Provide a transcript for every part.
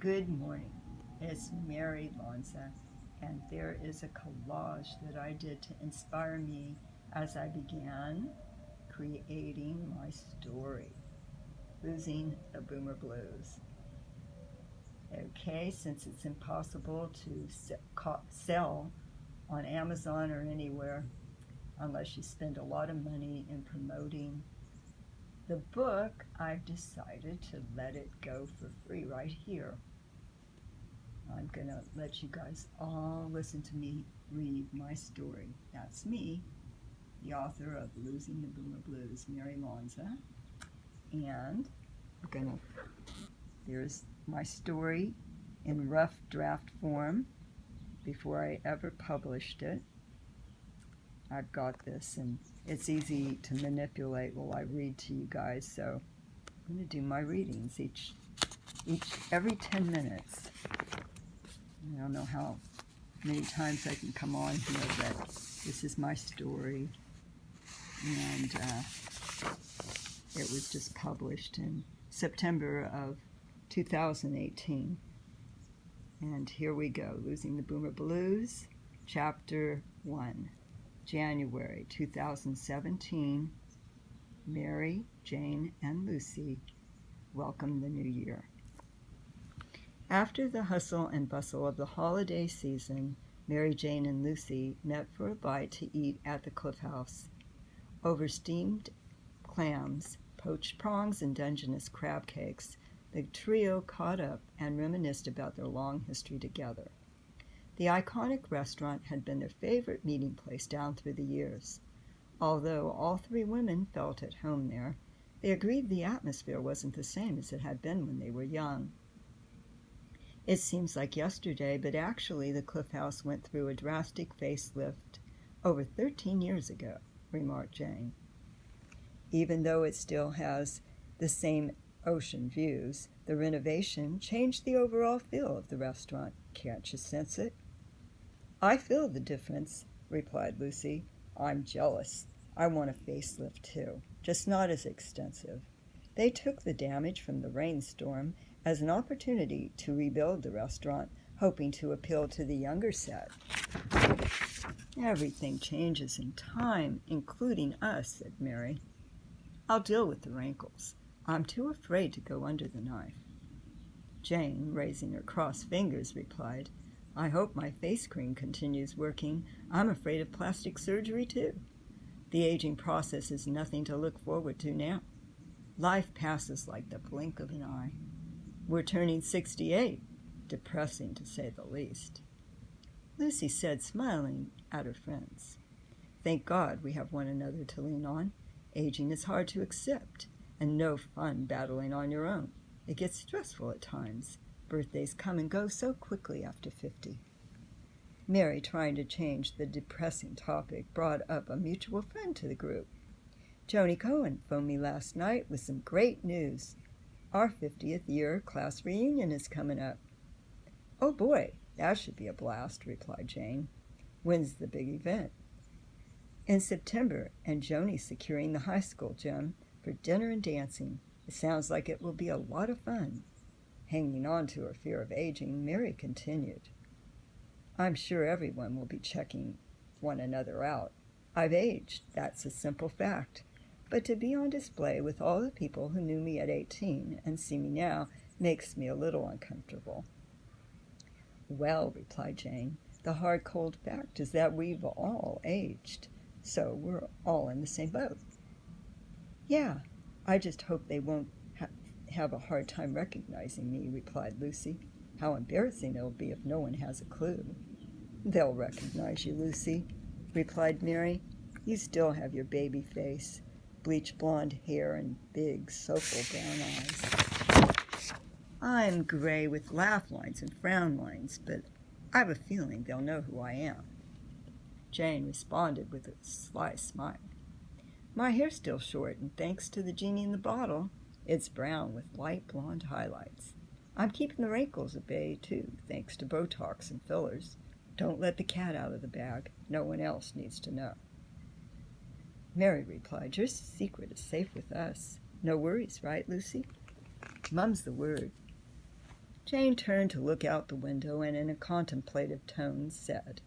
Good morning. It's Mary Lonza, and there is a collage that I did to inspire me as I began creating my story, Losing the Boomer Blues. Okay, since it's impossible to sell on Amazon or anywhere unless you spend a lot of money in promoting the book, I've decided to let it go for free right here. I'm going to let you guys all listen to me read my story. That's me, the author of Losing the Boomer Blues, Mary Lonza. And there's my story in rough draft form before I ever published it. I've got this, and it's easy to manipulate while I read to you guys, so I'm going to do my readings every 10 minutes. I don't know how many times I can come on here, but this is my story, and it was just published in September of 2018. And here we go, Losing the Boomer Blues, Chapter 1, January 2017. Mary, Jane, and Lucy welcome the new year. After the hustle and bustle of the holiday season, Mary, Jane, and Lucy met for a bite to eat at the Cliff House. Over steamed clams, poached prongs, and Dungeness crab cakes, the trio caught up and reminisced about their long history together. The iconic restaurant had been their favorite meeting place down through the years. Although all three women felt at home there, they agreed the atmosphere wasn't the same as it had been when they were young. It seems like yesterday, but actually the Cliff House went through a drastic facelift over 13 years ago, remarked Jane. Even though it still has the same ocean views, the renovation changed the overall feel of the restaurant. Can't you sense it? I feel the difference, replied Lucy. I'm jealous. I want a facelift too, just not as extensive. They took the damage from the rainstorm as an opportunity to rebuild the restaurant, hoping to appeal to the younger set. Everything changes in time, including us, said Mary. I'll deal with the wrinkles. I'm too afraid to go under the knife. Jane, raising her crossed fingers, replied, I hope my face cream continues working. I'm afraid of plastic surgery, too. The aging process is nothing to look forward to now. Life passes like the blink of an eye. We're turning 68. Depressing, to say the least. Lucy said, smiling at her friends. Thank God we have one another to lean on. Aging is hard to accept, and no fun battling on your own. It gets stressful at times. Birthdays come and go so quickly after 50. Mary, trying to change the depressing topic, brought up a mutual friend to the group. Joni Cohen phoned me last night with some great news. Our 50th year class reunion is coming up. Oh boy, that should be a blast, replied Jane. When's the big event? In September, and Joni's securing the high school gym for dinner and dancing. It sounds like it will be a lot of fun. Hanging on to her fear of aging, Mary continued. I'm sure everyone will be checking one another out. I've aged, that's a simple fact. But to be on display with all the people who knew me at 18 and see me now makes me a little uncomfortable. Well, replied Jane, the hard, cold fact is that we've all aged, so we're all in the same boat. Yeah, I just hope they won't have a hard time recognizing me, replied Lucy. How embarrassing it'll be if no one has a clue. They'll recognize you, Lucy, replied Mary. You still have your baby face. Bleach blonde hair and big, soulful brown eyes. I'm gray with laugh lines and frown lines, but I have a feeling they'll know who I am. Jane responded with a sly smile. My hair's still short, and thanks to the genie in the bottle, it's brown with light blonde highlights. I'm keeping the wrinkles at bay, too, thanks to Botox and fillers. Don't let the cat out of the bag. No one else needs to know. Mary replied, your secret is safe with us. No worries, right, Lucy? Mum's the word. Jane turned to look out the window and in a contemplative tone said,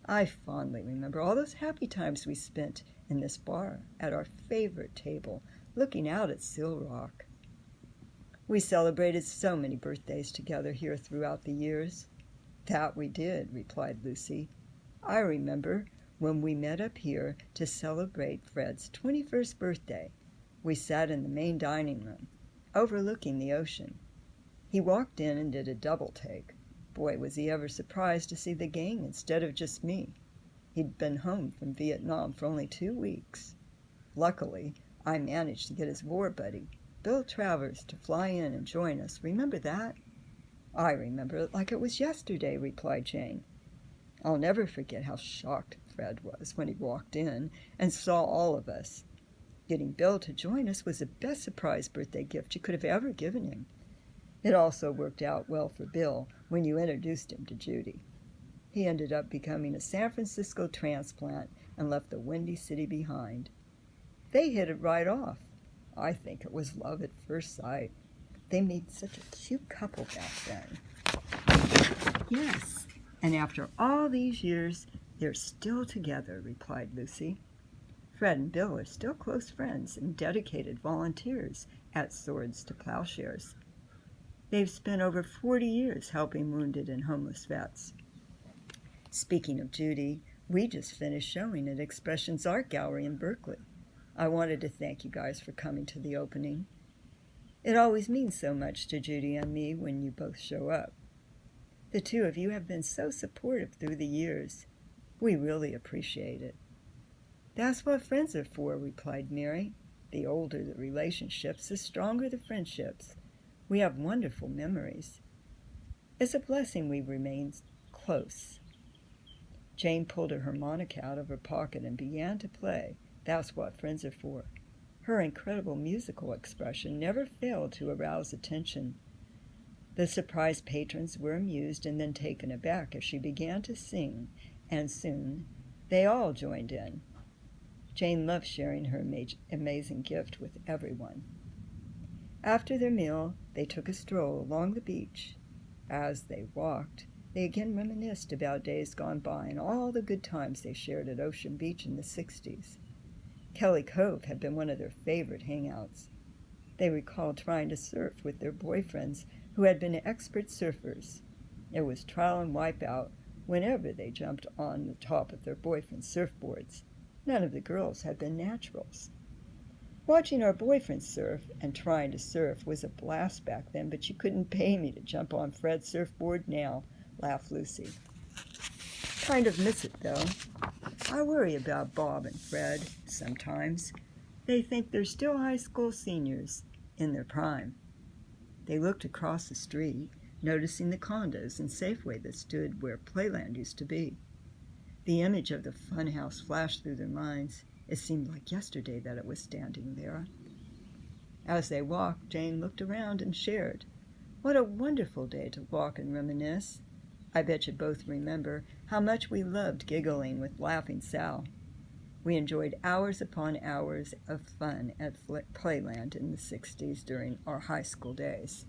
I fondly remember all those happy times we spent in this bar at our favorite table, looking out at Seal Rock. We celebrated so many birthdays together here throughout the years. That we did, replied Lucy. I remember when we met up here to celebrate Fred's 21st birthday. We sat in the main dining room, overlooking the ocean. He walked in and did a double take. Boy, was he ever surprised to see the gang instead of just me. He'd been home from Vietnam for only 2 weeks. Luckily, I managed to get his war buddy, Bill Travers, to fly in and join us. Remember that? I remember it like it was yesterday, replied Jane. I'll never forget how shocked Fred was when he walked in and saw all of us. Getting Bill to join us was the best surprise birthday gift you could have ever given him. It also worked out well for Bill when you introduced him to Judy. He ended up becoming a San Francisco transplant and left the Windy City behind. They hit it right off. I think it was love at first sight. They made such a cute couple back then. Yes, and after all these years, they're still together, replied Lucy. Fred and Bill are still close friends and dedicated volunteers at Swords to Plowshares. They've spent over 40 years helping wounded and homeless vets. Speaking of Judy, we just finished showing at Expressions Art Gallery in Berkeley. I wanted to thank you guys for coming to the opening. It always means so much to Judy and me when you both show up. The two of you have been so supportive through the years. We really appreciate it. That's what friends are for, replied Mary. The older the relationships, the stronger the friendships. We have wonderful memories. It's a blessing we remain close. Jane pulled a harmonica out of her pocket and began to play. That's what friends are for. Her incredible musical expression never failed to arouse attention. The surprised patrons were amused and then taken aback as she began to sing, and soon they all joined in. Jane loved sharing her amazing gift with everyone. After their meal, they took a stroll along the beach. As they walked, they again reminisced about days gone by and all the good times they shared at Ocean Beach in the 60s. Kelly Cove had been one of their favorite hangouts. They recalled trying to surf with their boyfriends who had been expert surfers. It was trial and wipe out whenever they jumped on the top of their boyfriends' surfboards. None of the girls had been naturals. Watching our boyfriends surf and trying to surf was a blast back then, but you couldn't pay me to jump on Fred's surfboard now, laughed Lucy. Kind of miss it, though. I worry about Bob and Fred sometimes. They think they're still high school seniors in their prime. They looked across the street, noticing the condos and Safeway that stood where Playland used to be. The image of the funhouse flashed through their minds. It seemed like yesterday that it was standing there. As they walked, Jane looked around and shared. What a wonderful day to walk and reminisce. I bet you both remember how much we loved giggling with Laughing Sal. We enjoyed hours upon hours of fun at Playland in the 60s during our high school days.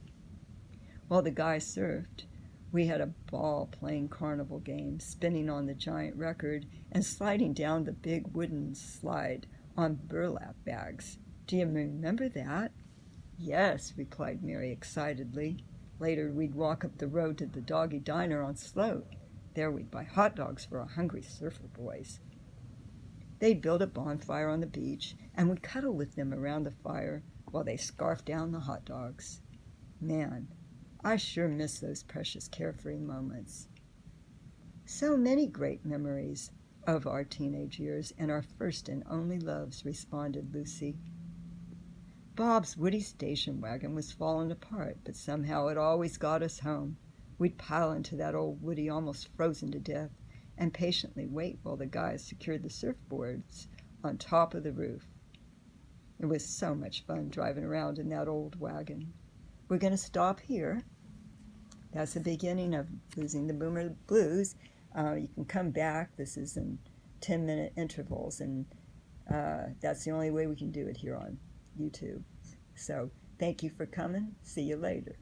While the guys surfed, we had a ball playing carnival games, spinning on the giant record, and sliding down the big wooden slide on burlap bags. Do you remember that? Yes, replied Mary excitedly. Later, we'd walk up the road to the Doggy Diner on Sloat. There we'd buy hot dogs for our hungry surfer boys. They'd build a bonfire on the beach, and we'd cuddle with them around the fire while they scarfed down the hot dogs. Man, I sure miss those precious carefree moments. So many great memories of our teenage years and our first and only loves, responded Lucy. Bob's Woody station wagon was falling apart, but somehow it always got us home. We'd pile into that old Woody almost frozen to death and patiently wait while the guys secured the surfboards on top of the roof. It was so much fun driving around in that old wagon. We're going to stop here. That's the beginning of Losing the Boomer Blues. You can come back. This is in 10-minute intervals, and that's the only way we can do it here on YouTube. So thank you for coming. See you later.